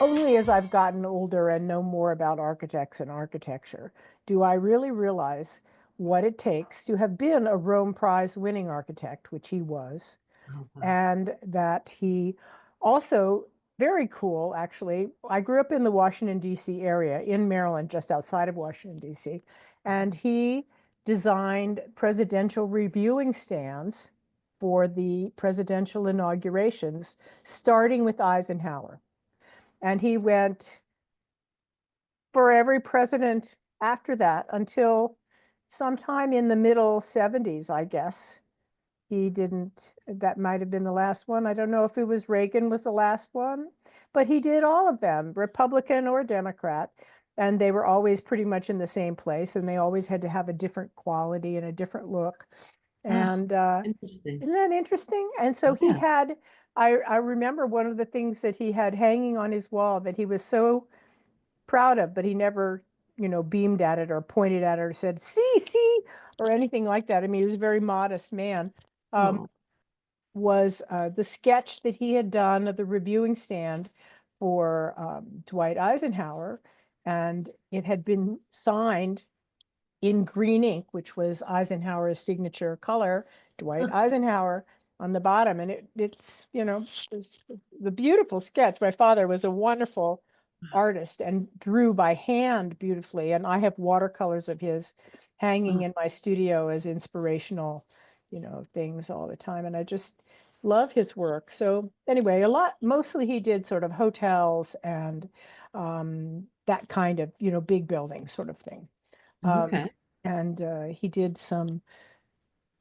Only as I've gotten older and know more about architects and architecture do I really realize what it takes to have been a Rome Prize winning architect, which he was, Oh, wow. and that he also, very cool, actually. I grew up in the Washington, D.C. area in Maryland, just outside of Washington, D.C., and he designed presidential reviewing stands for the presidential inaugurations, starting with Eisenhower. And he went for every president after that until sometime in the middle 70s, I guess. He didn't, that might have been the last one. I don't know if it was Reagan was the last one, but he did all of them, Republican or Democrat. And they were always pretty much in the same place, and they always had to have a different quality and a different look. Ah, And interesting. isn't that interesting? And so he Yeah. had, I remember one of the things that he had hanging on his wall that he was so proud of, but he never, beamed at it or pointed at it or said, see, or anything like that. I mean, he was a very modest man. Um, Oh. was the sketch that he had done of the reviewing stand for Dwight Eisenhower, and it had been signed in green ink, which was Eisenhower's signature color, Dwight Eisenhower on the bottom. And it's the beautiful sketch. My father was a wonderful artist and drew by hand beautifully. And I have watercolors of his hanging in my studio as inspirational, things all the time. And I just love his work. So anyway, mostly he did sort of hotels and that kind of, big buildings sort of thing. Um, Okay. and he did some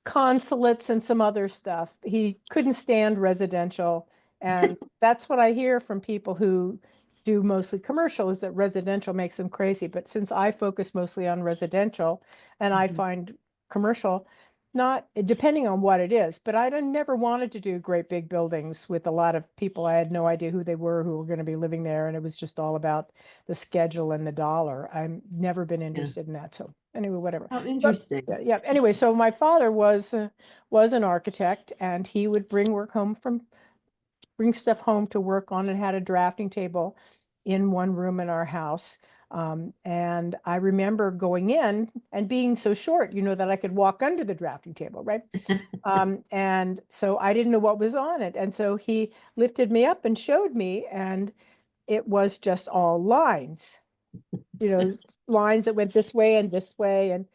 consulates and some other stuff. He couldn't stand residential. And that's what I hear from people who do mostly commercial is that residential makes them crazy. But since I focus mostly on residential and I Mhm. find commercial, not depending on what it is, but I never wanted to do great big buildings with a lot of people. I had no idea who they were, who were going to be living there. And it was just all about the schedule and the dollar. I've never been Yeah. interested in that. So anyway, whatever. Oh, But interesting. yeah. Anyway, so my father was an architect, and he would bring stuff home to work on, and had a drafting table in one room in our house. And I remember going in and being so short, that I could walk under the drafting table, right? And so I didn't know what was on it, and so he lifted me up and showed me, and it was just all lines lines that went this way and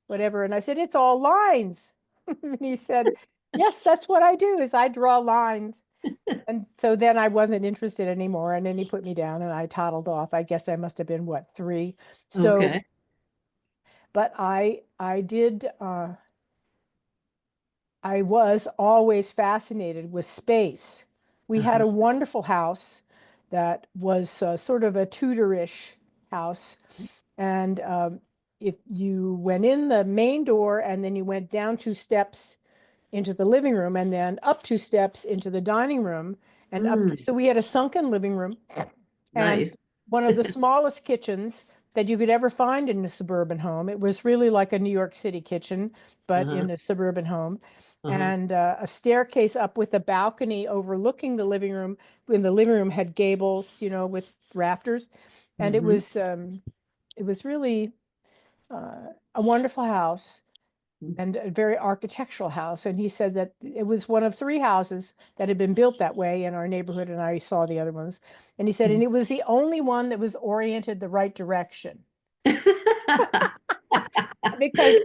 whatever. And I said, it's all lines. And he said, yes, that's what I do is I draw lines. And so then I wasn't interested anymore. And then he put me down and I toddled off. I guess I must have been what, 3. So, Okay. but I was always fascinated with space. We had Uh-huh. a wonderful house that was sort of a Tudorish house. And if you went in the main door and then you went down 2 steps into the living room and then up 2 steps into the dining room and Mm, so we had a sunken living room and nice. one of the smallest kitchens that you could ever find in a suburban home. It was really like a New York City kitchen, but Uh-huh. in a suburban home. Uh-huh. And a staircase up with a balcony overlooking the living room. And the living room had gables, with rafters. And Mm-hmm. it was really a wonderful house and a very architectural house. And he said that it was one of 3 houses that had been built that way in our neighborhood, and I saw the other ones. And he said, and it was the only one that was oriented the right direction because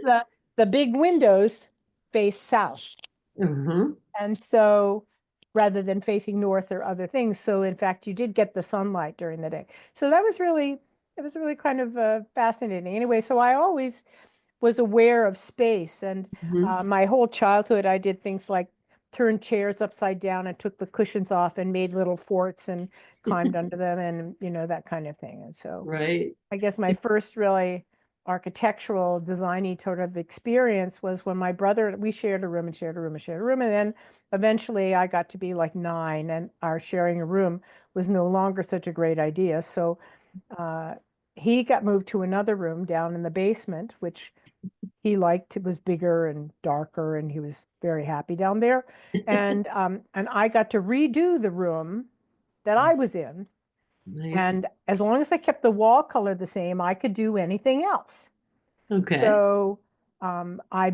the big windows face south. Mm-hmm. And so rather than facing north or other things, so in fact you did get the sunlight during the day. So it was really kind of fascinating. Anyway, so I always was aware of space. And Mm-hmm. my whole childhood, I did things like turned chairs upside down and took the cushions off and made little forts and climbed under them and, that kind of thing. And so Right. I guess my first really architectural designy sort of experience was when my brother, we shared a room and shared a room and shared a room. And then eventually I got to be like 9 and our sharing a room was no longer such a great idea. So uh, he got moved to another room down in the basement, which he liked it was bigger and darker, and he was very happy down there. And I got to redo the room that I was in. Nice. And as long as I kept the wall color the same, I could do anything else. Okay. So I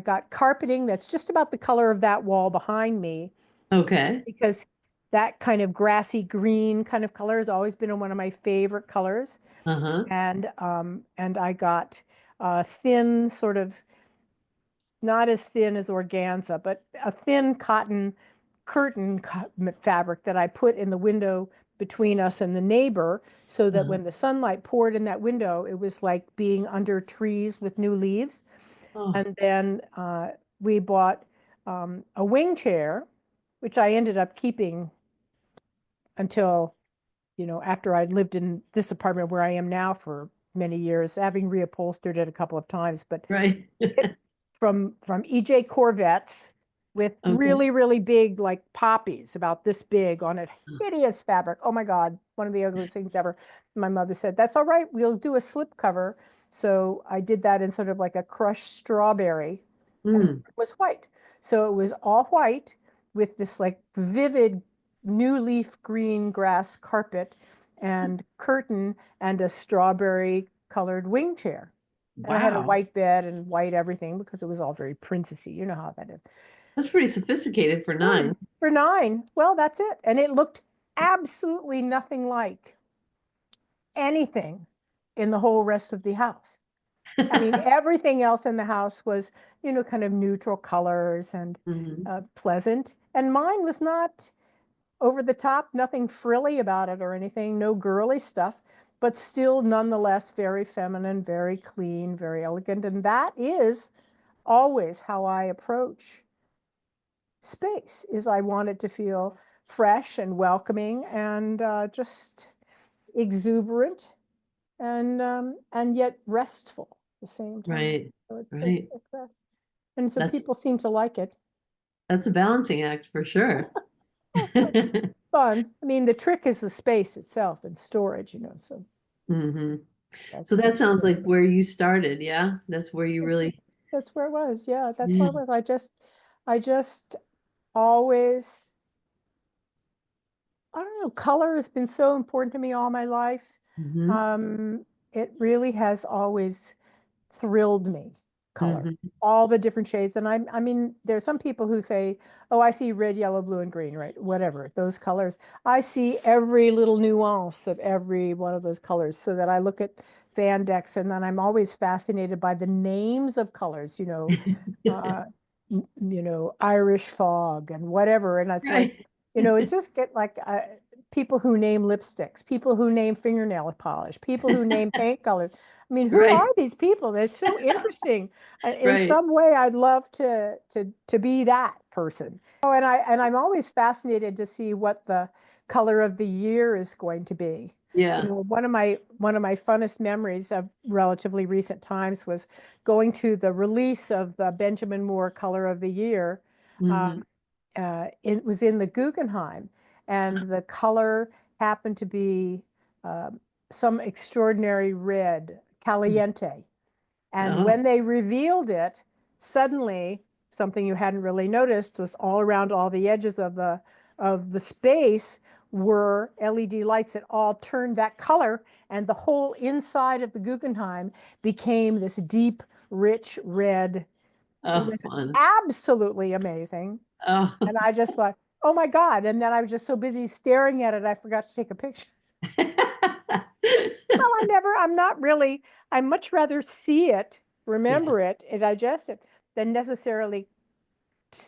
got carpeting that's just about the color of that wall behind me, Okay. because that kind of grassy green kind of color has always been one of my favorite colors. Uh-huh. And I got thin, sort of not as thin as organza, but a thin cotton curtain fabric that I put in the window between us and the neighbor, so that Uh-huh. when the sunlight poured in that window, it was like being under trees with new leaves. Oh, And then we bought a wing chair, which I ended up keeping until, after I'd lived in this apartment where I am now for many years, having reupholstered it a couple of times. But right. it from EJ Corvettes, with Okay. really, really big, like poppies about this big on it. Hideous fabric. Oh my God, one of the ugliest things ever. My mother said, "That's all right. We'll do a slip cover." So I did that in sort of like a crushed strawberry, and Mm. it was white. So it was all white with this like vivid new leaf green grass carpet and curtain and a strawberry colored wing chair. And I had a Wow. white bed and white everything because it was all very princessy. You know how that is. That's pretty sophisticated for Yeah, nine. for 9. Well, that's it. And it looked absolutely nothing like anything in the whole rest of the house. I mean, everything else in the house was, kind of neutral colors and Mhm. pleasant. And mine was not over the top, nothing frilly about it or anything, no girly stuff, but still nonetheless very feminine, very clean, very elegant. And that is always how I approach space, is I want it to feel fresh and welcoming and just exuberant and yet restful at the same time. Right. So it's just Right. like that. And so That's people seem to like it. that's a balancing act for sure. Oh, it's fun. I mean, the trick is the space itself and storage, so hmm that's So the that sounds like where you started, yeah? That's where you really, that's where it was. Yeah, that's where yeah. it was. I just always, I don't know, color has been so important to me all my life. hmm It really has always thrilled me, color, hmm all the different shades. And I mean, there's some people who say, "Oh, I see red, yellow, blue, and green," right? Whatever, those colors. I see every little nuance of every one of those colors, so that I look at fan decks, and then I'm always fascinated by the names of colors, uh, Irish fog and whatever. And it's like, Right. it just get like people who name lipsticks, people who name fingernail polish, people who name paint colors. I mean, who Right. are these people? They're so interesting. In Right. some way, I'd love to be that person. Oh, and I'm always fascinated to see what the color of the year is going to be. Yeah. One of my funnest memories of relatively recent times was going to the release of the Benjamin Moore Color of the Year. hmm Um, it was in the Guggenheim, and the color happened to be um, some extraordinary red, caliente. And Oh, when they revealed it, suddenly something you hadn't really noticed was all around all the edges of the space were LED lights that all turned that color, and the whole inside of the Guggenheim became this deep, rich red. It oh, was fun. absolutely amazing. Oh. And I just thought, oh my God. And then I was just so busy staring at it, I forgot to take a picture. Well, I'm not really, I much rather see it, Yeah. remember it, and digest it than necessarily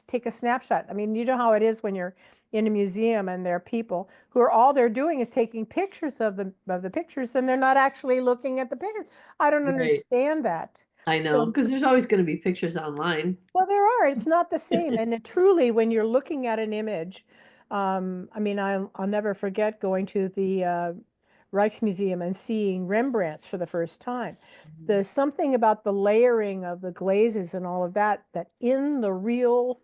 take a snapshot. I mean, you know how it is when you're in a museum and there are people who are all they're doing is taking pictures of the pictures, and they're not actually looking at the pictures. I don't Right. understand that. I know, So, because there's always going to be pictures online. well, there are. It's not the same. And truly, when you're looking at an image, I mean, I'll never forget going to the Rijksmuseum and seeing Rembrandts for the first time. Mhm. There's something about the layering of the glazes and all of that, that in the real,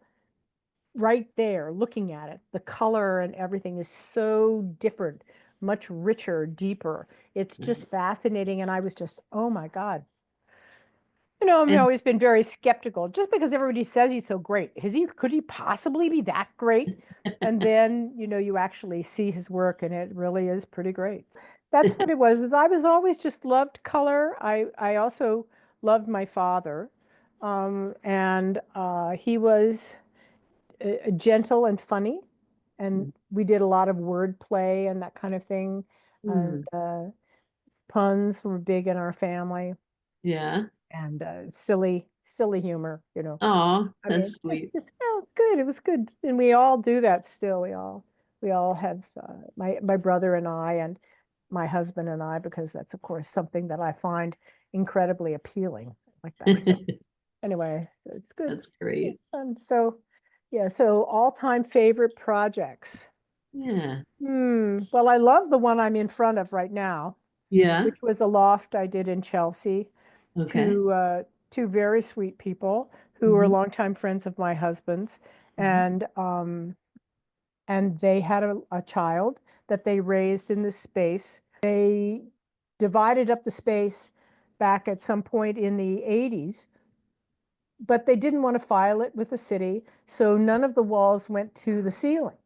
right there, looking at it, the color and everything is so different, much richer, deeper. It's just Right. fascinating. And I was just, oh my God. I've And always been very skeptical. Just because everybody says he's so great, could he possibly be that great? And then, you actually see his work and it really is pretty great. That's what it was. Is I was always just loved color. I also loved my father. And he was gentle and funny. And we did a lot of word play and that kind of thing. And mm, puns were big in our family yeah. and silly humor. Oh, I that's mean, sweet. it's good. It was good, and we all do that still. We all have my brother and I, and my husband and I, because that's of course something that I find incredibly appealing, like that. So anyway, it's good. That's great. So yeah, so all-time favorite projects. Yeah. Well, I love the one I'm in front of right now, Yeah. which was a loft I did in Chelsea. Okay. Two very sweet people who were Hmm. longtime friends of my husband's, Hmm. and they had a child that they raised in this space. They divided up the space back at some point in the 80s, but they didn't want to file it with the city, so none of the walls went to the ceiling.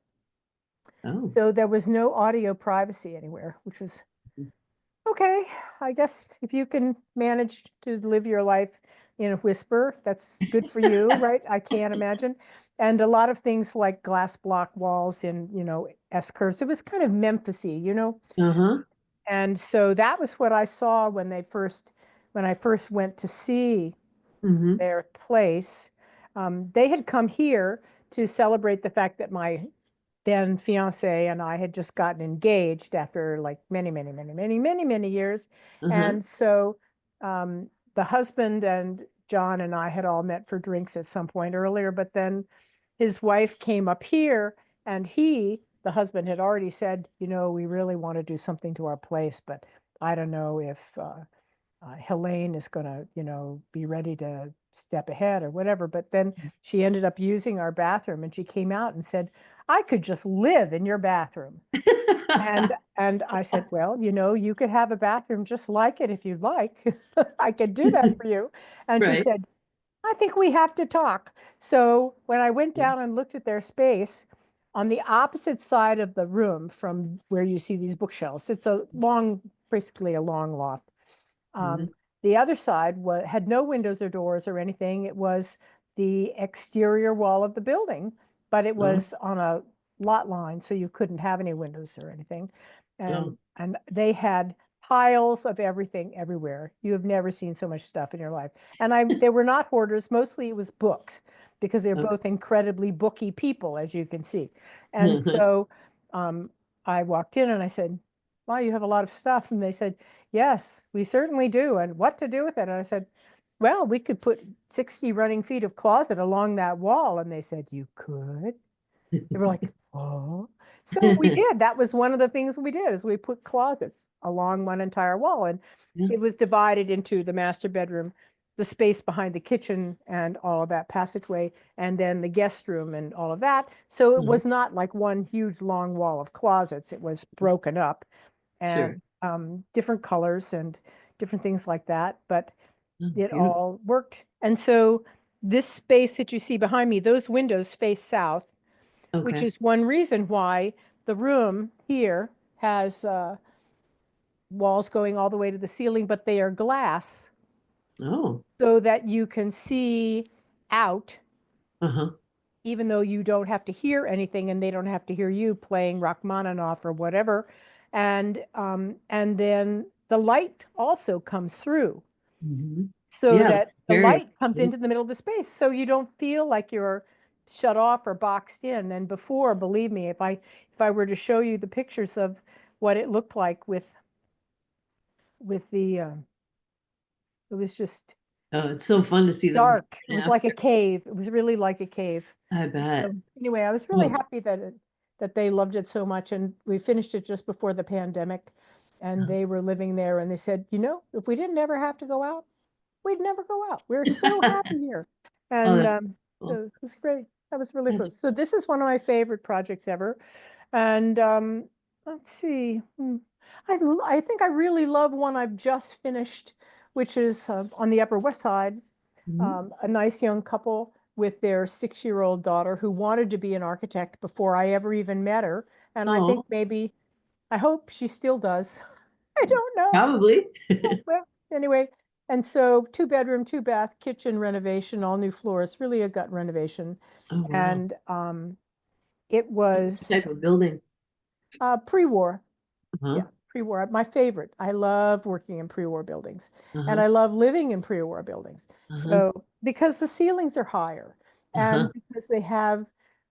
Oh. So there was no audio privacy anywhere, which was okay. I guess if you can manage to live your life in a whisper, that's good for you, right? I can't imagine. And a lot of things like glass block walls in, S curves. It was kind of Memphis-y. Uh-huh. And so that was what I saw when I first went to see Hmm. their place. They had come here to celebrate the fact that my then fiance and I had just gotten engaged after like many, many, many, many, many, many years. Uh-huh. And so the husband and John and I had all met for drinks at some point earlier, but then his wife came up here and the husband had already said, we really want to do something to our place, but I don't know if Helene is going to, be ready to step ahead or whatever. But then she ended up using our bathroom and she came out and said, I could just live in your bathroom. And I said, well, you could have a bathroom just like it if you'd like. I could do that for you. And she Right. said, I think we have to talk. So when I went down and looked at their space, on the opposite side of the room from where you see these bookshelves, it's basically a long loft. Hmm. Um, the other side had no windows or doors or anything. It was the exterior wall of the building, but it Oh. was on a lot line, so you couldn't have any windows or anything. And Oh. and they had piles of everything everywhere. You have never seen so much stuff in your life. And they were not hoarders. Mostly it was books because they're Okay. both incredibly booky people, as you can see. And so um, I walked in and I said, wow, you have a lot of stuff. And they said, yes, we certainly do. And what to do with it? And I said, well, we could put 60 running feet of closet along that wall. And they said, you could? They were like, oh. So we did. That was one of the things we did is we put closets along one entire wall. And Yeah. it was divided into the master bedroom, the space behind the kitchen and all of that passageway, and then the guest room and all of that. So it Uh-huh. was not like one huge long wall of closets. It was broken up Sure. and different colors and different things like that. But Oh, it beautiful. all worked. And so this space that you see behind me, those windows face south, which Okay. is one reason why the room here has walls going all the way to the ceiling, but they are glass Oh. so that you can see out, Uh-huh. even though you don't have to hear anything and they don't have to hear you playing Rachmaninoff or whatever. And then the light also comes through Hmm. so Yeah, that that's the very light comes good. into the middle of the space so you don't feel like you're shut off or boxed in. And before, believe me, if I were to show you the pictures of what it looked like with the it was just Oh, it's so fun to see them before dark. It and was like a after. cave. It was really like a cave. I So bet. anyway, I was really Oh. happy that they loved it so much, and we finished it just before the pandemic, and they were living there, and they said, if we didn't ever have to go out, we'd never go out. We're so happy here. Oh, And that's cool. so it was great. That was really That's fun. So this is one of my favorite projects ever. And let's see. I think I really love one I've just finished, which is on the Upper West Side, Mhm. a nice young couple with their 6-year-old daughter who wanted to be an architect before I ever even met her. And I think Oh, maybe, I hope she still does. I don't know. probably. Well, anyway, and so 2 bedroom, 2 bath, kitchen renovation, all new floors, really a gut renovation. Oh, wow. And it What was type of building? pre-war. Uh-huh. Yeah, pre-war, my favorite. I love working in pre-war buildings and Uh-huh. I love living in pre-war buildings. Uh-huh. So because the ceilings are higher Uh-huh. and because they have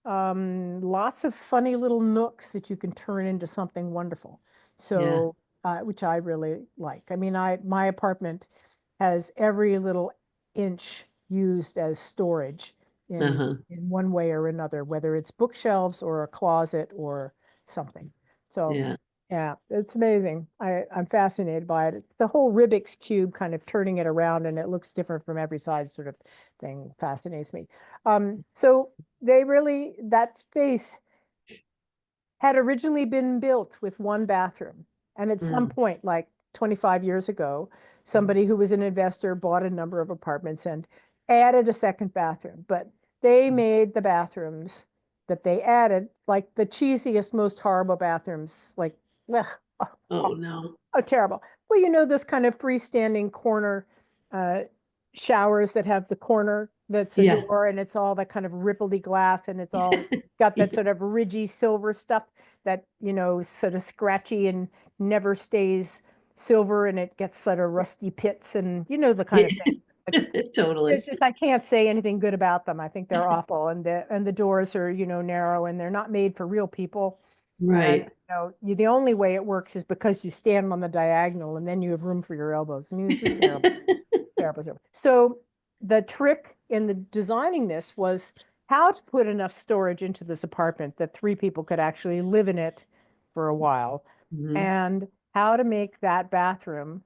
lots of funny little nooks that you can turn into something wonderful. Yeah. So which I really like. I mean, my apartment has every little inch used as storage Uh-huh. in one way or another, whether it's bookshelves or a closet or something. So Yeah. yeah, it's amazing. I'm fascinated by it. The whole Rubik's cube kind of turning it around and it looks different from every side sort of thing fascinates me. So they really, that space had originally been built with 1 bathroom. And at some Mm. point, like 25 years ago, somebody who was an investor bought a number of apartments and added a second bathroom. But they made the bathrooms that they added like the cheesiest, most horrible bathrooms, like, ugh, Oh, no. oh, terrible. Well, you know, those kind of freestanding corner uh, showers that have the corner that's a Yeah. door and it's all that kind of rippledy glass and it's all got that Yeah. sort of ridgy silver stuff that, you know, is sort of scratchy and never stays silver and it gets sort of rusty pits and you know the kind of thing. Like, Totally. it's just I can't say anything good about them. I think they're awful and the doors are, you know, narrow and they're not made for real people. And Right. you know, the only way it works is because you stand on the diagonal and then you have room for your elbows. I mean, it's just terrible, terrible, terrible. So the trick in the designing this was how to put enough storage into this apartment that 3 people could actually live in it for a while, Hmm. and how to make that bathroom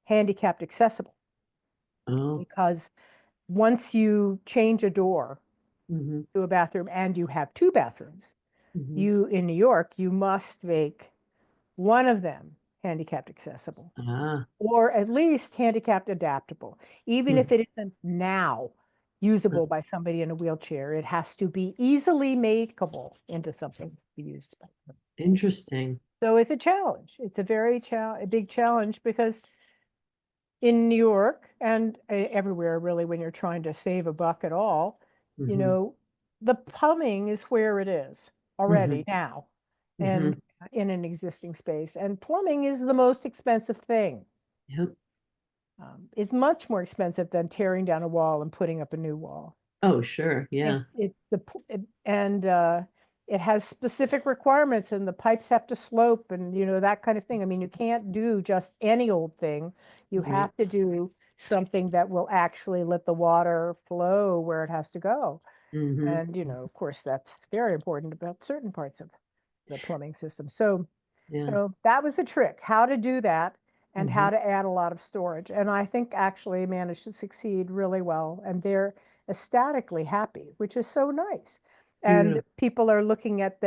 handicapped accessible. Oh. Because once you change a door Hmm. to a bathroom and you have 2 bathrooms, Hmm. you in New York, you must make one of them handicapped accessible, Ah. or at least handicapped adaptable. Even if Hmm. it isn't now usable by somebody in a wheelchair, it has to be easily makeable into something to be used by them. Interesting. So it's a challenge. It's a very a big challenge because in New York and everywhere really when you're trying to save a buck at all, you Hmm. know, the plumbing is where it is Hmm. already now and Hmm. in an existing space. And plumbing is the most expensive thing. Yep. It's much more expensive than tearing down a wall and putting up a new wall. Oh, sure. It, Yeah. it, the, and it has specific requirements and the pipes have to slope and, you know, that kind of thing. I mean, you can't do just any old thing. You Right. have to do something that will actually let the water flow where it has to go. Hmm. And, you know, of course, that's very important about certain parts of the plumbing system. So, Yeah. so that was a trick, how to do that and Hmm. how to add a lot of storage. And I think actually managed to succeed really well. And they're ecstatically happy, which is so nice. And Beautiful. people are looking at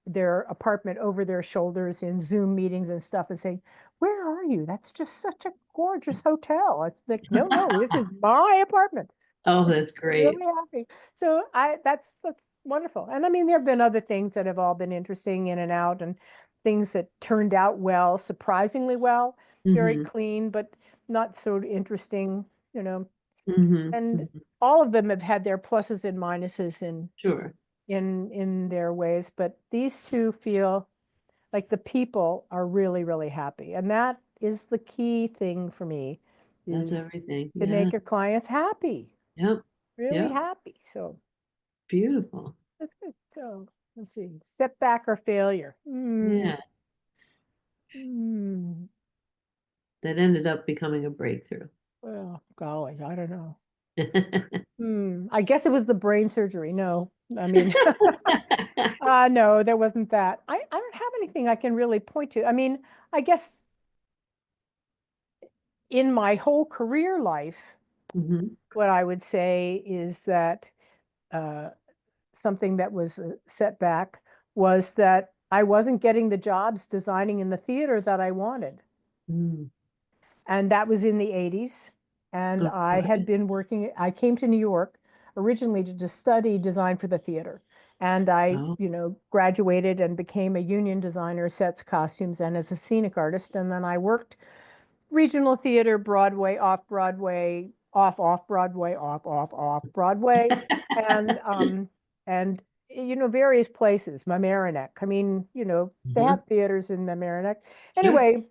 their apartment over their shoulders in Zoom meetings and stuff and saying, "Where are you? That's just such a gorgeous hotel." It's like, no, no, this is my apartment. Oh, that's great. Really happy. So that's wonderful. And I mean, there have been other things that have all been interesting in and out and things that turned out well, surprisingly well, very Hmm. clean, but not so interesting, you know. Hmm. And Hmm. all of them have had their pluses and minuses Sure. in their ways, but these two feel like the people are really, really happy. And that is the key thing for me That's is everything. to Yeah. make your clients happy, Yep. really Yep. happy. So Beautiful. that's good. So let's see. Setback or failure? Yeah. Hmm. That ended up becoming a breakthrough. Well, golly, I don't know. I guess it was the brain surgery. No, I mean, no, there wasn't that. I don't have anything I can really point to. I mean, I guess in my whole career life, Hmm. what I would say is that uh, something that was a setback was that I wasn't getting the jobs designing in the theater that I wanted. Mm. And that was in the 80s. And I had Okay. been working, I came to New York originally to just study design for the theater. And I, Oh. graduated and became a union designer, sets, costumes, and as a scenic artist. And then I worked regional theater, Broadway, off Broadway, off Broadway, off Broadway, and and various places, Mamaroneck. I mean, they Mhm. have theaters in Mamaroneck. Sure. Anyway,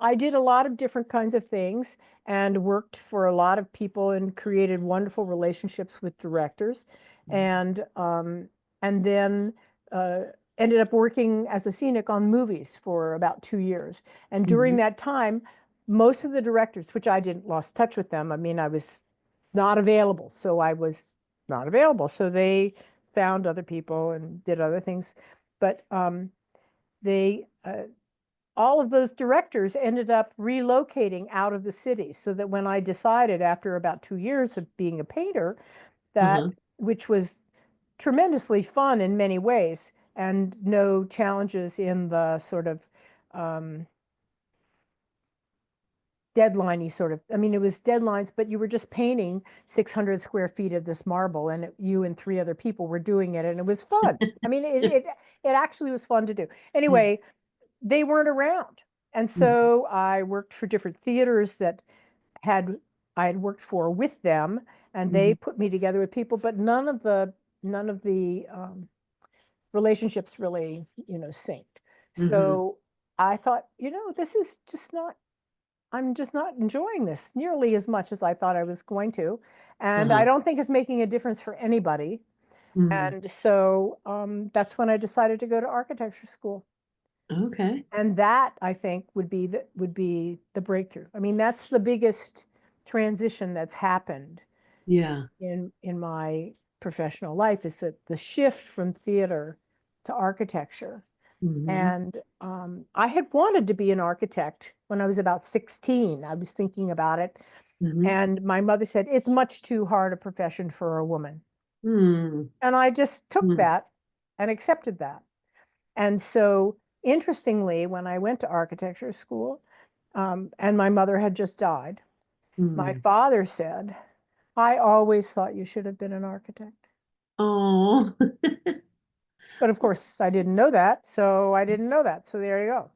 I did a lot of different kinds of things and worked for a lot of people and created wonderful relationships with directors, and then uh, ended up working as a scenic on movies for about 2 years. And during Mhm. that time, most of the directors, which I didn't lost touch with them. I mean, I was not available, so I was not available. So they found other people and did other things, but they all of those directors ended up relocating out of the city so that when I decided after about 2 years of being a painter that Uh-huh. which was tremendously fun in many ways and no challenges in the sort of um, deadliney sort of, I mean, it was deadlines, but you were just painting 600 square feet of this marble and you and three other people were doing it and it was fun. I mean, it actually was fun to do. Yeah. Anyway, they weren't around. And Mhm. so I worked for different theaters that had I had worked for with them, and they Mhm. put me together with people, but none of the relationships really, synced. Mhm. So I thought, this is just not. I'm just not enjoying this nearly as much as I thought I was going to, and I Uh-huh. don't think it's making a difference for anybody. Mhm. And so that's when I decided to go to architecture school. Okay. And that I think would be the breakthrough. I mean, that's the biggest transition that's happened Yeah. in my professional life is that the shift from theater to architecture. Mhm. And I had wanted to be an architect when I was about 16. I was thinking about it. Mhm. And my mother said, it's much too hard a profession for a woman. Mm. And I just took Mm. that and accepted that. And so, interestingly, when I went to architecture school, and my mother had just died, my Mm. father said, I always thought you should have been an architect. Oh. But of course, I didn't know that. So I didn't know that. So there you go.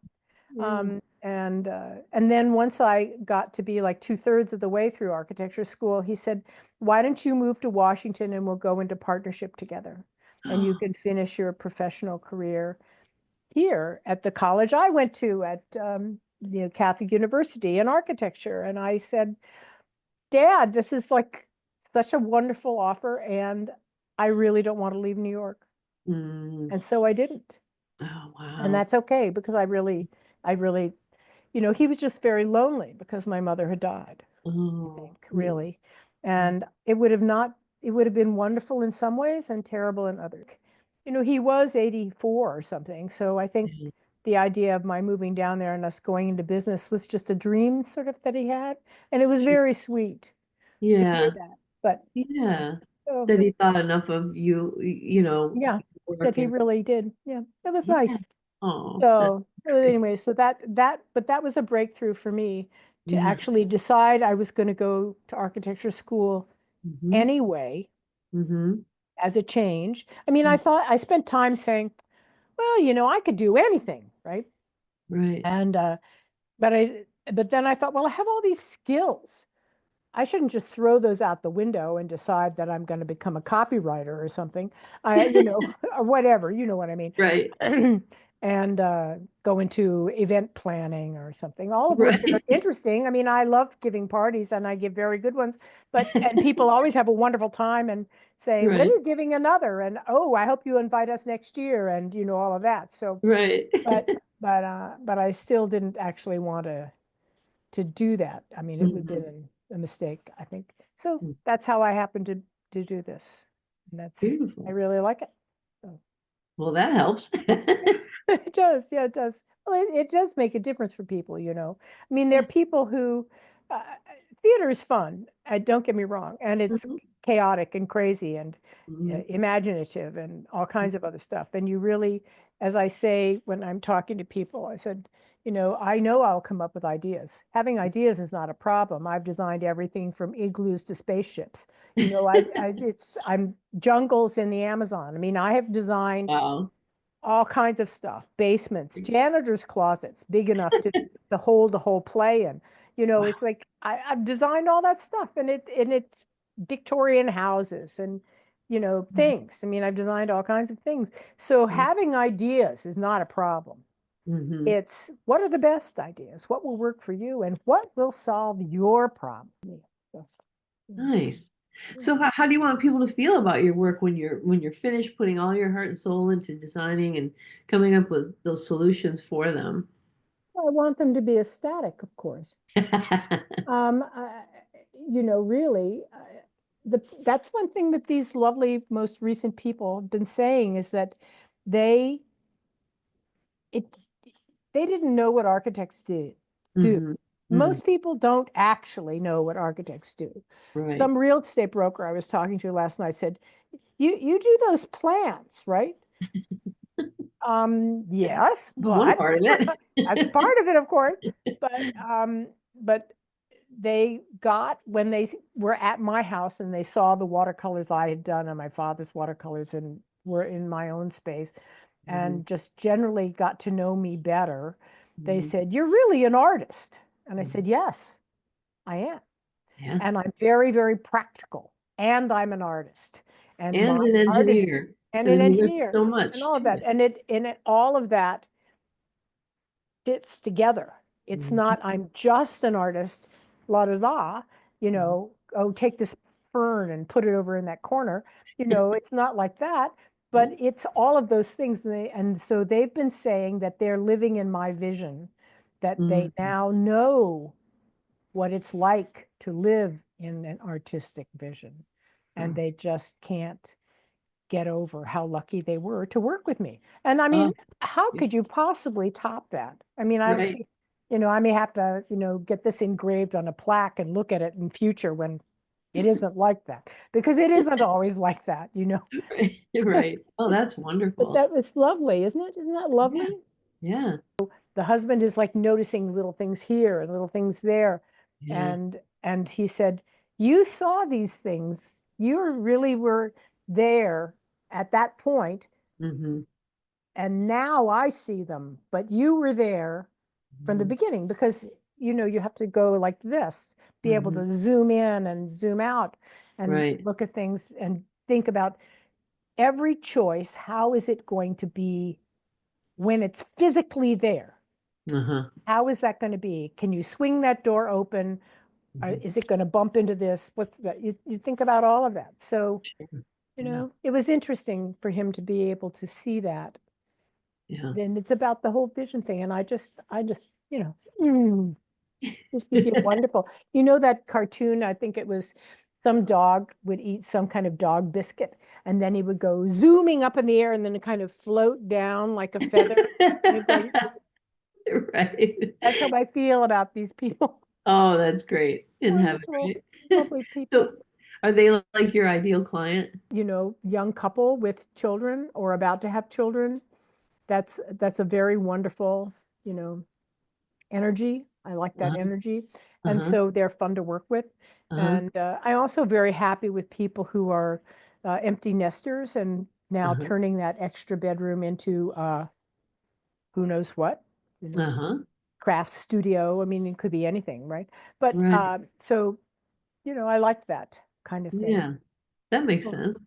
Mm. And then once I got to be like two-thirds of the way through architecture school, he said, why don't you move to Washington and we'll go into partnership together and you can finish your professional career here at the college I went to at Catholic University in architecture. And I said, Dad, this is like such a wonderful offer, and I really don't want to leave New York. Mm. And so I didn't. Oh, And wow. that's okay because I really, he was just very lonely because my mother had died, I Oh. think, Mm. really. And it would have been wonderful in some ways and terrible in others. He was 84 or something. So I think Yeah. the idea of my moving down there and us going into business was just a dream sort of that he had. And it was Sure. very sweet to hear Yeah. that. But Yeah. so, That he thought enough of you, yeah, that he working. really did. Yeah, it was Yeah. nice. Oh, that's So great. anyway, but that was a breakthrough for me to Yeah. actually decide I was going to go to architecture school Mm-hmm. anyway Mm-hmm. as a change. I mean, I spent time saying, well, I could do anything, right? Right. And but then I thought, well, I have all these skills. I shouldn't just throw those out the window and decide that I'm going to become a copywriter or something. Or whatever, you know what I mean. Right. And go into event planning or something, all of which are Right. interesting. I mean, I love giving parties and I give very good ones, and people always have a wonderful time and say, when are Right. you giving another? And oh, I hope you invite us next year and all of that. So, Right. but I still didn't actually want to do that. I mean, it would have Mhm. been a mistake, I think. So Mm. that's how I happened to do this. And I Beautiful. really like it. So. Well, that helps. It does. Yeah, it does. Well, it does make a difference for people, I mean, there Yeah. are people who, uh, theater is fun. Don't get me wrong. And it's Mhm. chaotic and crazy and Mhm. imaginative and all kinds of other stuff. And you really, as I say when I'm talking to people, I said, I know I'll come up with ideas. Having ideas is not a problem. I've designed everything from igloos to spaceships. I'm jungles in the Amazon. I mean, I have designed Wow. all kinds of stuff, basements, janitors' closets, big enough to hold the whole play in. Wow. It's like I've designed all that stuff, and it's Victorian houses and things. I mean, I've designed all kinds of things. So having ideas is not a problem. Mm-hmm. It's what are the best ideas? What will work for you, and what will solve your problem? So, Nice. yeah. So how do you want people to feel about your work when you're finished putting all your heart and soul into designing and coming up with those solutions for them? I want them to be ecstatic, of course. Um, uh, really, that's one thing that these lovely, most recent people have been saying is that they it they didn't know what architects do. Hmm. Hmm. Most people don't actually know what architects do. Right. Some real estate broker I was talking to last night said, "You do those plans, right?" Yes, One but part of that's it. part of it, of course. But they got when they were at my house and they saw the watercolors I had done on my father's watercolors and were in my own space Hmm. and just generally got to know me better. They Hmm. said, "You're really an artist." And I Hmm. said, "Yes, I am. Yeah. And I'm very, very practical. And I'm an artist. And my And an artist engineer. and I an mean, there's engineer so and much all of to that." it. And all of that fits together. It's Mhm. not, I'm just an artist, la da da, oh, take this fern and put it over in that corner. It's not like that, but it's all of those things. And so they've been saying that they're living in my vision, that they Mhm. now know what it's like to live in an artistic vision. And Oh, they just can't get over how lucky they were to work with me. And I oh, mean, how yeah. could you possibly top that? I mean, Right. I may have to, get this engraved on a plaque and look at it in future when it isn't like that, because it isn't always like that. Right. Right. Oh, that's But wonderful. that was lovely, isn't it? Isn't that Yeah. lovely? Yeah. The husband is like noticing little things here and little things there. Yeah. And he said, "You saw these things. You really were there at that point. Hmm. And now I see them, but you were there from the Hmm. beginning because you have to go like this, be able Hmm. to zoom in and zoom out and Right. look at things and think about every choice. How is it going to be when it's physically there? Uh-huh. How is that going to be? Can you swing that door open? Hmm. Is it going to bump into this? What's that? You think about all of that. So, Sure. Yeah. it was interesting for him to be able to see that. Yeah. Then it's about the whole vision thing. And just you feel wonderful. You know that cartoon, I think it was some dog would eat some kind of dog biscuit and then he would go zooming up in the air and then kind of float down like a feather. And it's like, Right. that's how I feel about these people. Oh, that's great. In heaven, Wonderful, right? lovely people. So are they like your ideal client? Young couple with children or about to have children. That's a very wonderful, you know, energy. I like that Uh-huh. energy. And Uh-huh. so they're fun to work with. Uh-huh. And I'm also very happy with people who are empty nesters and now Uh-huh. turning that extra bedroom into who knows what, you know, Uh-huh. craft studio. I mean, it could be anything, right? But Right. so, I like that kind of thing. Yeah. That makes Well, sense.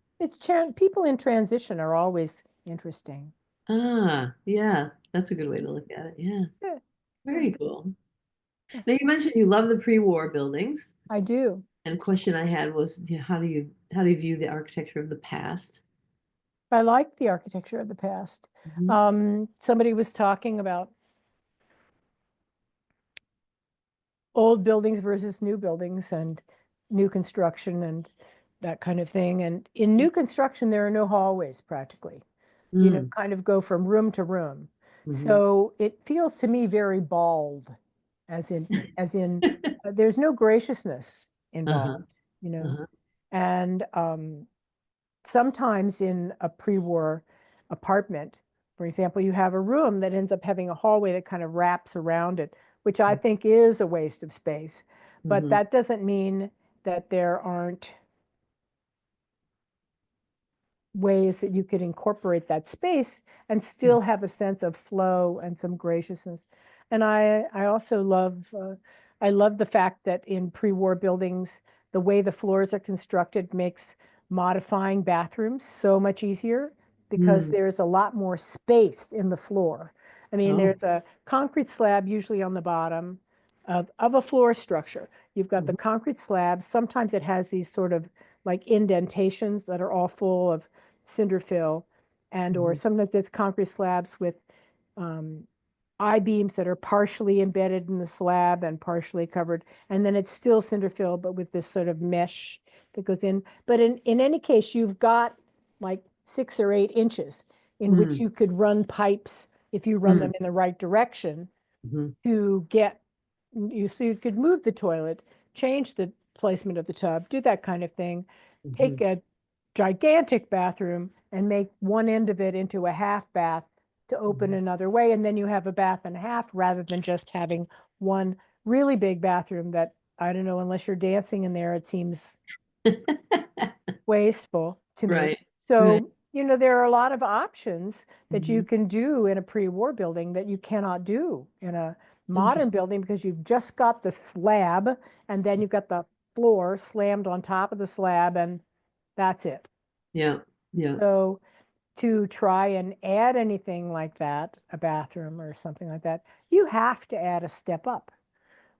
people in transition are always interesting. Ah, yeah. That's a good way to look at it. Yeah. Yeah, yeah, Very cool. Now you mentioned you love the pre-war buildings, I do. and question I had was, how do you view the architecture of the past? I like the architecture of the past. Mhm. Somebody was talking about old buildings versus new buildings and new construction and that kind of thing. And in new construction, there are no hallways practically. Mm. Kind of go from room to room. Hmm. So it feels to me very bald, as in, there's no graciousness Uh-huh. involved, Uh-huh. And sometimes in a pre-war apartment, for example, you have a room that ends up having a hallway that kind of wraps around it, which I think is a waste of space. But Mm-hmm. that doesn't mean that there aren't ways that you could incorporate that space and Yeah. still have a sense of flow and some graciousness. And I also love I love the fact that in pre-war buildings, the way the floors are constructed makes modifying bathrooms so much easier because Mm. there's a lot more space in the floor. I mean, Oh. there's a concrete slab usually on the bottom of a floor structure. You've got the Mhm. concrete slab. Sometimes it has these sort of like indentations that are all full of cinder fill, and or Mhm. sometimes it's concrete slabs with um, I-beams that are partially embedded in the slab and partially covered, and then it's still cinder fill, but with this sort of mesh that goes in. But in any case, you've got like 6 or 8 inches in which Mm. you could run pipes if you run them Mm. in the right direction Mhm. to get you so you could move the toilet, change the placement of the tub, do that kind of thing, take Mhm. a gigantic bathroom and make one end of it into a half bath to open Mhm. another way, and then you have a bath and a half rather than just having one really big bathroom that I don't know, unless you're dancing in there, it seems wasteful to me. Right. Right. So, there are a lot of options that you Mhm. can do in a pre-war building that you cannot do in a modern Interesting. building because you've just got the slab and then you've got the floor slammed on top of the slab and that's it. Yeah. Yeah. So to try and add anything like that, a bathroom or something like that, you have to add a step up,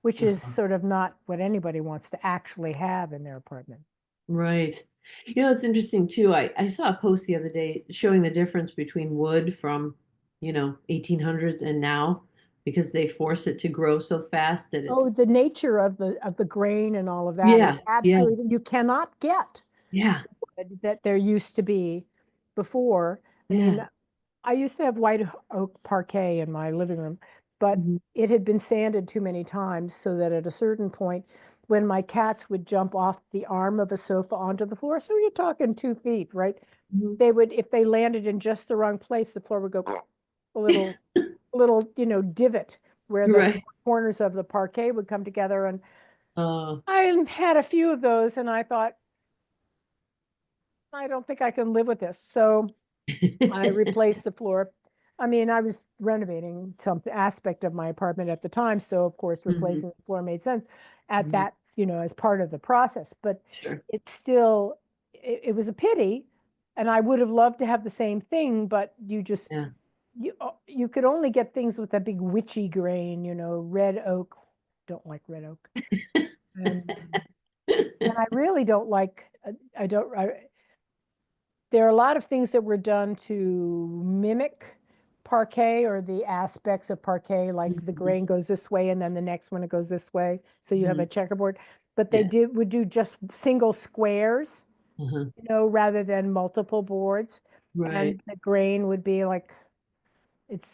which is Uh-huh. sort of not what anybody wants to actually have in their apartment. Right. It's interesting too. I saw a post the other day showing the difference between wood from, 1800s and now because they force it to grow so fast that Oh, it's, the nature of the grain and all of that is yeah, yeah, absolutely, you cannot get yeah, that there used to be before. I yeah. mean, I used to have white oak parquet in my living room, but Mhm. it had been sanded too many times so that at a certain point, when my cats would jump off the arm of a sofa onto the floor, so you're talking 2 feet, right? Mhm. They would, if they landed in just the wrong place, the floor would go a little, divot where the Right. corners of the parquet would come together. And Uh, I had a few of those and I thought, I don't think I can live with this. So I replaced the floor. I mean, I was renovating some aspect of my apartment at the time. So of course, Mhm. replacing the floor made sense at Mhm. that, as part of the process. But Sure. it's still, it was a pity. And I would have loved to have the same thing, but Yeah. you could only get things with a big witchy grain, red oak. Don't like red oak. And I really don't like, I don't, I, there are a lot of things that were done to mimic parquet or the aspects of parquet, like the Mhm. grain goes this way and then the next one it goes this way. So you have a Mhm. checkerboard, but they Yeah. would do just single squares, Uh-huh. rather than multiple boards. Right. And the grain would be like, it's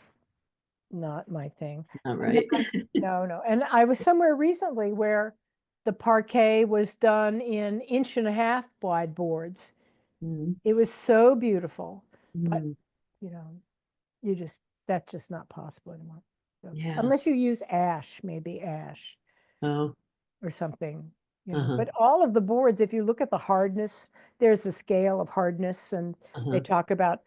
not my thing. All And then right. no, no. And I was somewhere recently where the parquet was done in inch-and-a-half wide boards. Mhm. It was so beautiful, but Mhm. you know, you just that's just not possible anymore. So Yeah. unless you use ash, maybe ash Oh. or something, Uh-huh. But all of the boards, if you look at the hardness, there's a scale of hardness, and they Uh-huh. talk about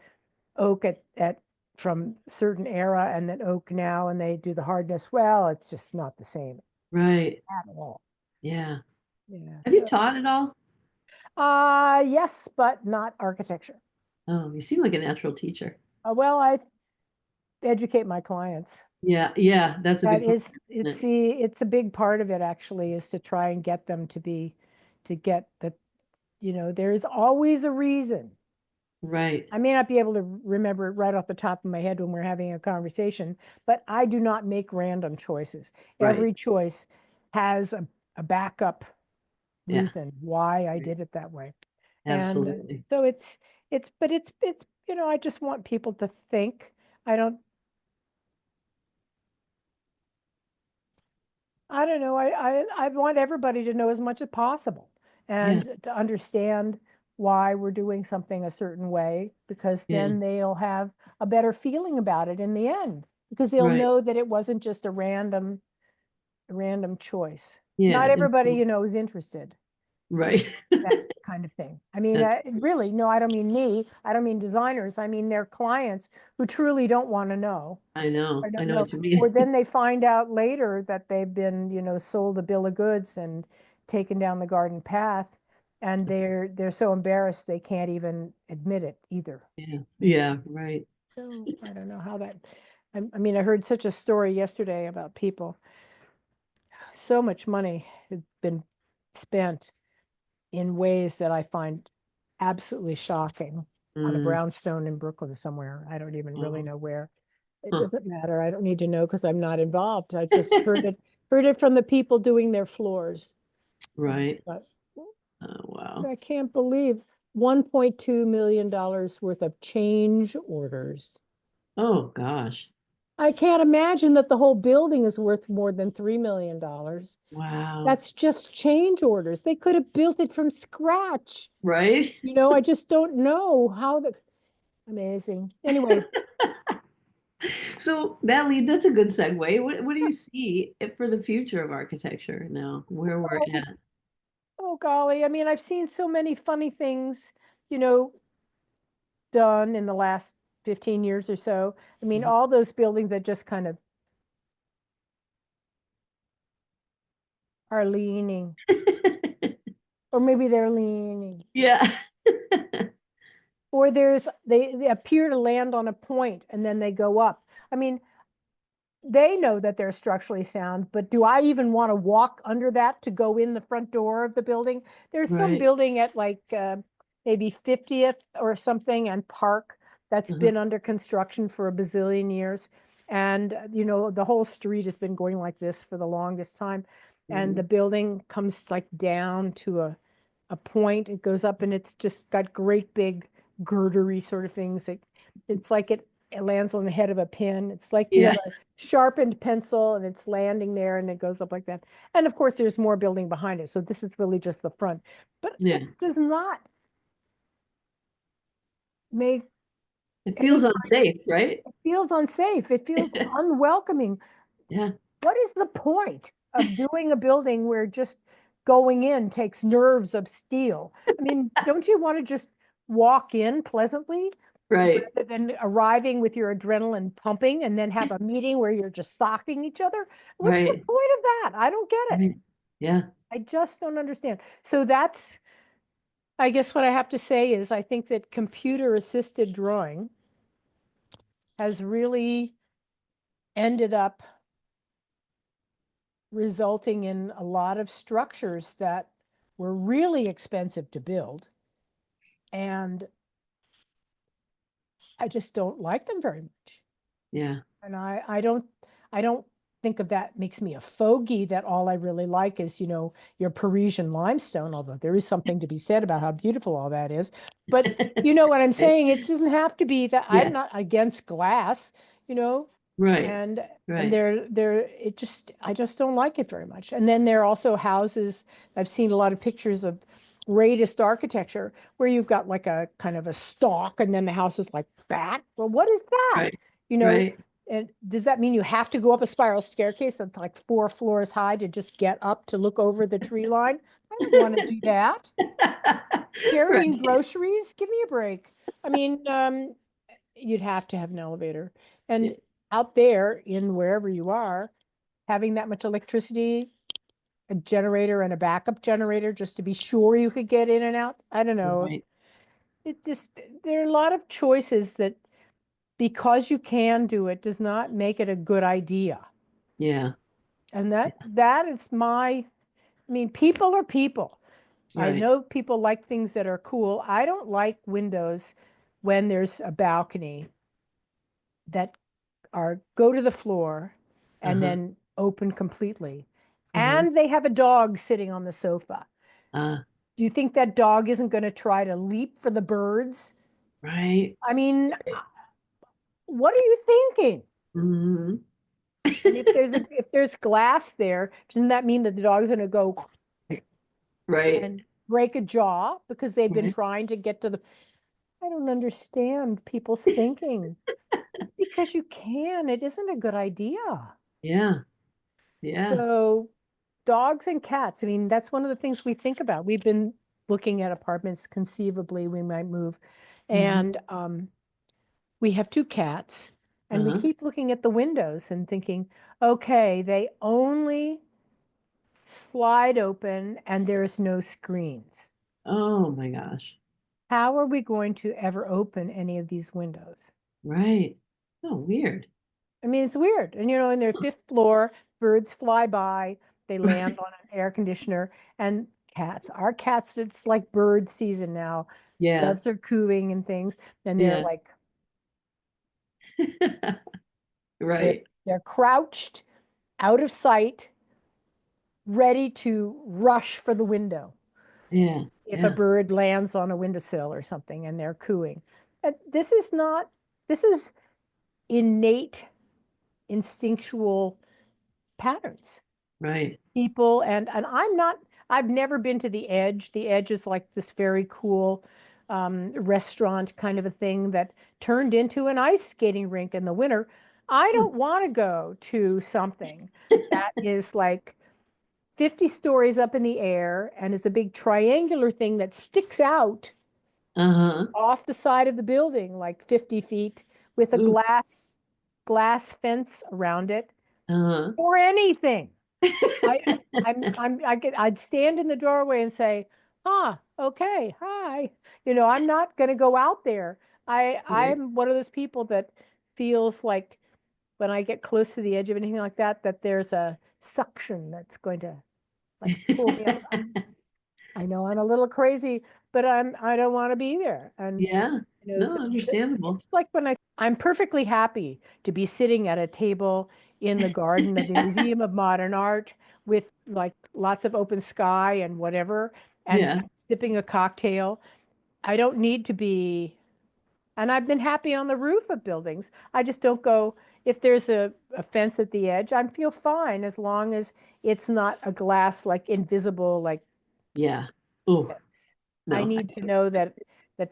oak at from certain era and then oak now, and they do the hardness. Well, it's just not the same Right. at all. Yeah. Yeah. Have you So, taught at all? yes, but not architecture. Oh, you seem like a natural teacher. Well, I educate my clients. Yeah. Yeah. That's a That big part, is, isn't it? it's a big part of it actually, is to try and get them to get that, there's always a reason. Right. I may not be able to remember it right off the top of my head when we're having a conversation, but I do not make random choices. Right. Every choice has a backup Yeah. reason why I Right. did it that way. And Absolutely. so but it's, I just want people to think. I don't, I don't know. I want everybody to know as much as possible. Yeah. and to understand why we're doing something a certain way, because Yeah. then they'll have a better feeling about it in the end, because they'll Right. know that it wasn't just a random choice. Yeah. Not everybody, is interested Right. in that kind of thing. I mean, That's, really, no, I don't mean me. I don't mean designers. I mean their clients who truly don't want to know. I know. I I don't know know. what you Or mean. then they find out later that they've been, sold a bill of goods and taken down the garden path, and they're so embarrassed they can't even admit it either. Yeah. Yeah. Right. So I don't know how that. I mean, I heard such a story yesterday about people. So much money had been spent in ways that I find absolutely shocking on a Mm. brownstone in Brooklyn somewhere. I don't even really Oh. know where. It Huh. doesn't matter. I don't need to know because I'm not involved. I just heard it from the people doing their floors. And I Right. thought, Oh, wow. I can't believe $1.2 million worth of change orders. Oh, gosh. I can't imagine that the whole building is worth more than $3 million. Wow. That's just change orders. They could have built it from scratch. Right? I just don't know how the amazing. Anyway, So that's a good segue. What do you see for the future of architecture now, where we're oh, at? oh golly, I mean, I've seen so many funny things, you know, done in the last 15 years or so. I mean, Mhm. all those buildings that just kind of are leaning, or maybe they're leaning, Yeah. or they appear to land on a point and then they go up. I mean, they know that they're structurally sound, but do I even want to walk under that to go in the front door of the building? There's some Right. building at like maybe 50th or something and Park that's Uh-huh. been under construction for a bazillion years. And, the whole street has been going like this for the longest time. And the Mhm. building comes like down to a point. It goes up and it's just got great big girdery sort of things. It's like it lands on the head of a pin. It's like you Yeah. have a sharpened pencil and it's landing there and it goes up like that. And of course, there's more building behind it. So this is really just the front. But it Yeah. does not make It any feels kind unsafe, right? it feels unsafe. It feels unwelcoming. Yeah. What is the point of doing a building where just going in takes nerves of steel? I mean, don't you want to just walk in pleasantly Right. rather than arriving with your adrenaline pumping and then have a meeting where you're just socking each other? What's the Right. point of that? I don't get it. Right. Yeah. I just don't understand. So that's, I guess what I have to say is I think that computer assisted drawing has really ended up resulting in a lot of structures that were really expensive to build. And I just don't like them very much. Yeah. And I don't think of that makes me a fogey that all I really like is, your Parisian limestone, although there is something to be said about how beautiful all that is. But you know what I'm Right. saying? It doesn't have to be that I'm Yeah. not against glass, you know, Right. and Right. I just don't like it very much. And then there are also houses, I've seen a lot of pictures of greatest architecture where you've got like a kind of a stalk and then the house is like that. Well, what is that? Right. You know, Right. and does that mean you have to go up a spiral staircase that's like 4 floors high to just get up to look over the tree line? I don't want to do that. Carrying Right. groceries? Give me a break. I mean, you'd have to have an elevator. Yeah. And out there in wherever you are, having that much electricity, a generator and a backup generator just to be sure you could get in and out. I don't know. Right. It just, there are a lot of choices that because you can do it does not make it a good idea. Yeah. And that is I mean, people are people. I Right. know people like things that are cool. I don't like windows when there's a balcony that are go to the floor and Uh-huh. then open completely. Uh-huh. And they have a dog sitting on the sofa. Uh, Do you think that dog isn't going to try to leap for the birds? right. I mean, what are you thinking? Hmm. And if there's glass there, doesn't that mean that the dog's going to go Right. and break a jaw because they've been Right. trying to get to the. I don't understand people's thinking. Just because you can, it isn't a good idea. Yeah. Yeah. So, dogs and cats, I mean, that's one of the things we think about. We've been looking at apartments conceivably we might move. Hmm. And we have two cats, and we Uh-huh. keep looking at the windows and thinking, okay, they only slide open and there's no screens. Oh my gosh. How are we going to ever open any of these windows? Right. Oh, weird. I mean, it's weird. And in their fifth floor, birds fly by, they land on an air conditioner, and cats, our cats, it's like bird season now. Yeah. Doves are cooing and things, and they're Yeah. like, they're, Right. they're crouched out of sight, ready to rush for the window Yeah. if a Yeah. bird lands on a windowsill or something and they're cooing. And this is not, this is innate, instinctual patterns. Right. People and I've never been to the Edge. The Edge is like this very cool restaurant kind of a thing that turned into an ice skating rink in the winter. I Hmm. don't want to go to something that is like 50 stories up in the air and is a big triangular thing that sticks out Uh-huh. off the side of the building like 50 feet with a Ooh. glass fence around it Uh-huh. or anything. I I'd stand in the doorway and say, okay, hi. I'm not going to go out there. Right. I'm one of those people that feels like when I get close to the edge of anything like that, that there's a suction that's going to like pull me up. I know I'm a little crazy, but I don't want to be there. And Yeah. you know, No, understandable. it's like when I'm perfectly happy to be sitting at a table in the garden of the Museum of Modern Art with like lots of open sky and whatever, and Yeah. sipping a cocktail. I don't need to be, and I've been happy on the roof of buildings. I just don't go, if there's a fence at the edge, I feel fine as long as it's not a glass, like invisible, like Yeah. Oh, fence. I no. need to know that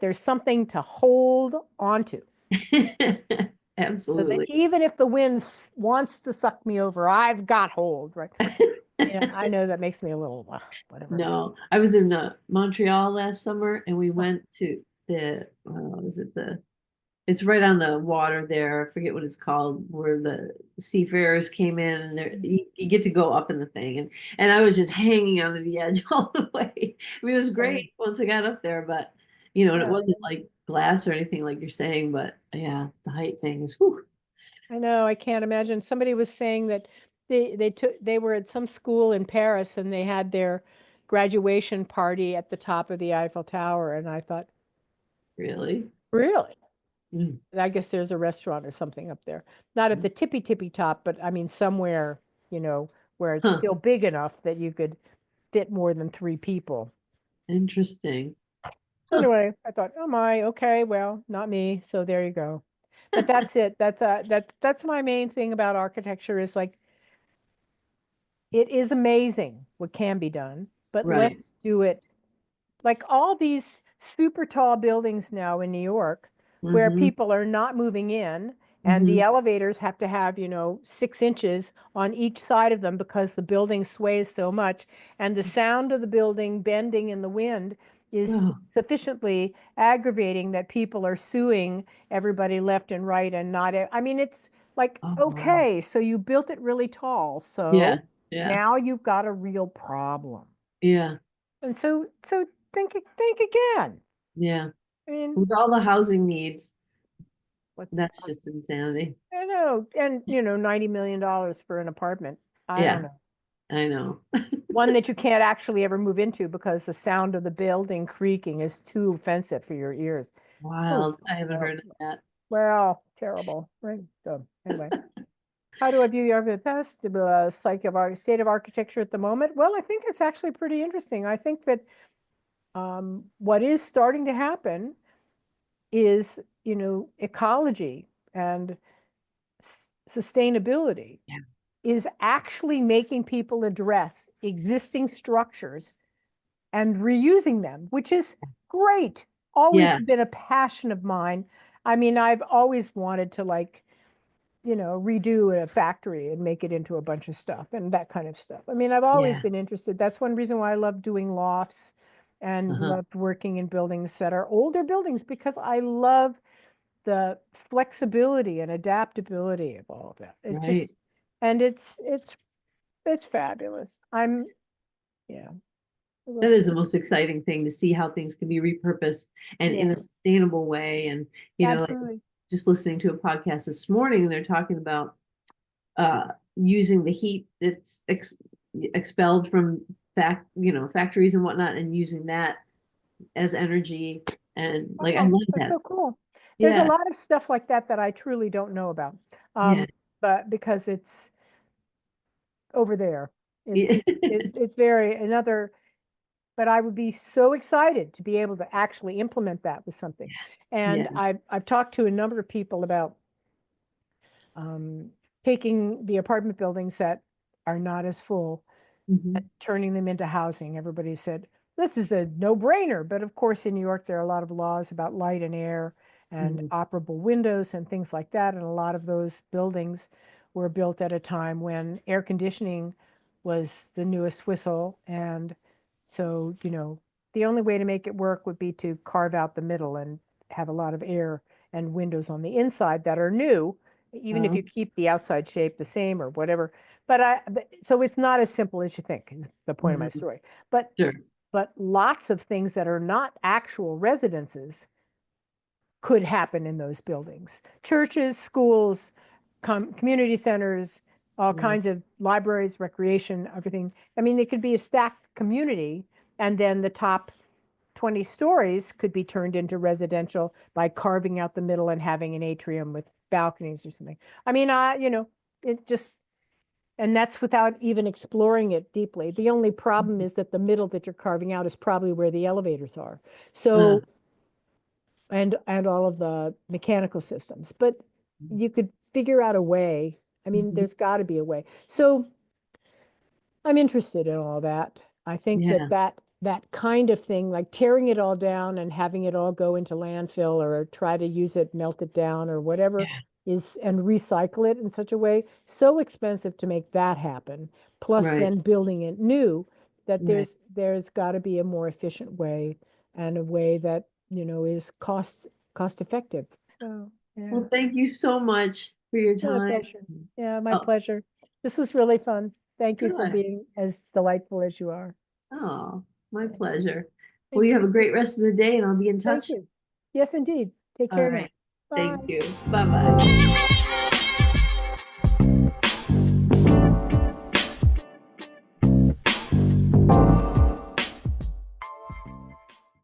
there's something to hold onto. So that Absolutely. even if the wind wants to suck me over, I've got hold, right? Yeah, I know that makes me a little, whatever. No, I was in Montreal last summer and we went to the, was it it's right on the water there. I forget what it's called, where the seafarers came in and you get to go up in the thing. And I was just hanging onto the edge all the way. I mean, it was Oh, great once I got up there, but, and it yeah, wasn't like glass or anything like you're saying, but yeah, the height thing is, whew, I know. I can't imagine. Somebody was saying that they were at some school in Paris and they had their graduation party at the top of the Eiffel Tower, and I thought, really. really? Mm. And I guess there's a restaurant or something up there. Not at the tippy top, but I mean somewhere, where it's Huh, still big enough that you could fit more than three people. interesting. Huh, Anyway, I thought, oh my, okay, well, not me. So there you go. But that's it. That's my main thing about architecture is like it is amazing what can be done, but right. let's do it like all these super tall buildings now in New York where Mm-hmm. people are not moving in and Mm-hmm. the elevators have to have, 6 inches on each side of them because the building sways so much and the sound of the building bending in the wind is Oh, sufficiently aggravating that people are suing everybody left and right and not, I mean, it's like, oh, wow. okay, so you built it really tall, Yeah, so yeah, now you've got a real problem. yeah, And so think again. yeah. I mean, With all the housing needs, what that's just insanity. I know, and $90 million for an apartment. I don't Yeah, know. I know. One that you can't actually ever move into because the sound of the building creaking is too offensive for your ears. Oh, Wild. I haven't well, heard of that. well, terrible. Right. So anyway, how do I view your past state of architecture at the moment? Well, I think it's actually pretty interesting. I think that what is starting to happen is, ecology and sustainability Yeah. is actually making people address existing structures and reusing them, which is great. Always Yeah, been a passion of mine. I mean, I've always wanted to like, redo a factory and make it into a bunch of stuff and that kind of stuff. I mean, I've always yeah. been interested. That's one reason why I love doing lofts and Uh-huh. loved working in buildings that are older buildings because I love the flexibility and adaptability of all of that. It Right. just, and it's fabulous. Yeah, I will That is say, the most exciting thing to see how things can be repurposed and in yeah, a sustainable way. And, like absolutely. just listening to a podcast this morning, and they're talking about using the heat that's expelled from factories and whatnot, and using that as energy. And like, I Oh, love that's that. so cool. There's a Yeah, lot of stuff like that that I truly don't know about. yeah, But because it's over there, yeah, it's very another, but I would be so excited to be able to actually implement that with something. And yeah. I've talked to a number of people about um, taking the apartment buildings that are not as full Hmm. turning them into housing. Everybody said, this is a no-brainer. But of course, in New York, there are a lot of laws about light and air and Hmm. operable windows and things like that. And a lot of those buildings were built at a time when air conditioning was the newest whistle. And so, the only way to make it work would be to carve out the middle and have a lot of air and windows on the inside that are new, even if you keep the outside shape the same or whatever. So it's not as simple as you think, is the point of my Hmm. story. But Sure. but lots of things that are not actual residences could happen in those buildings. Churches, schools, community centers, all Yeah. kinds of libraries, recreation, everything. I mean, it could be a stacked community, and then the top 20 stories could be turned into residential by carving out the middle and having an atrium with balconies or something. I mean, it just and that's without even exploring it deeply. The only problem Mhm. is that the middle that you're carving out is probably where the elevators are. Uh, So, and all of the mechanical systems. But you could figure out a way. I mean, mhm. there's got to be a way. So I'm interested in all that. I think that Yeah, that kind of thing, like tearing it all down and having it all go into landfill or try to use it, melt it down or whatever yeah, is, and recycle it in such a way, so expensive to make that happen. Plus right, then building it new, that right. there's got to be a more efficient way and a way that, is cost effective. So, yeah, Well, thank you so much for your my time. pleasure. Yeah, my Oh, pleasure. This was really fun. Thank you for good. being as delightful as you are. Oh, my Yeah. pleasure. Well, Thank you have a you. great rest of the day, and I'll be in Thank touch. you. Yes, indeed. Take All care now. right. Thank Bye. you. Bye bye.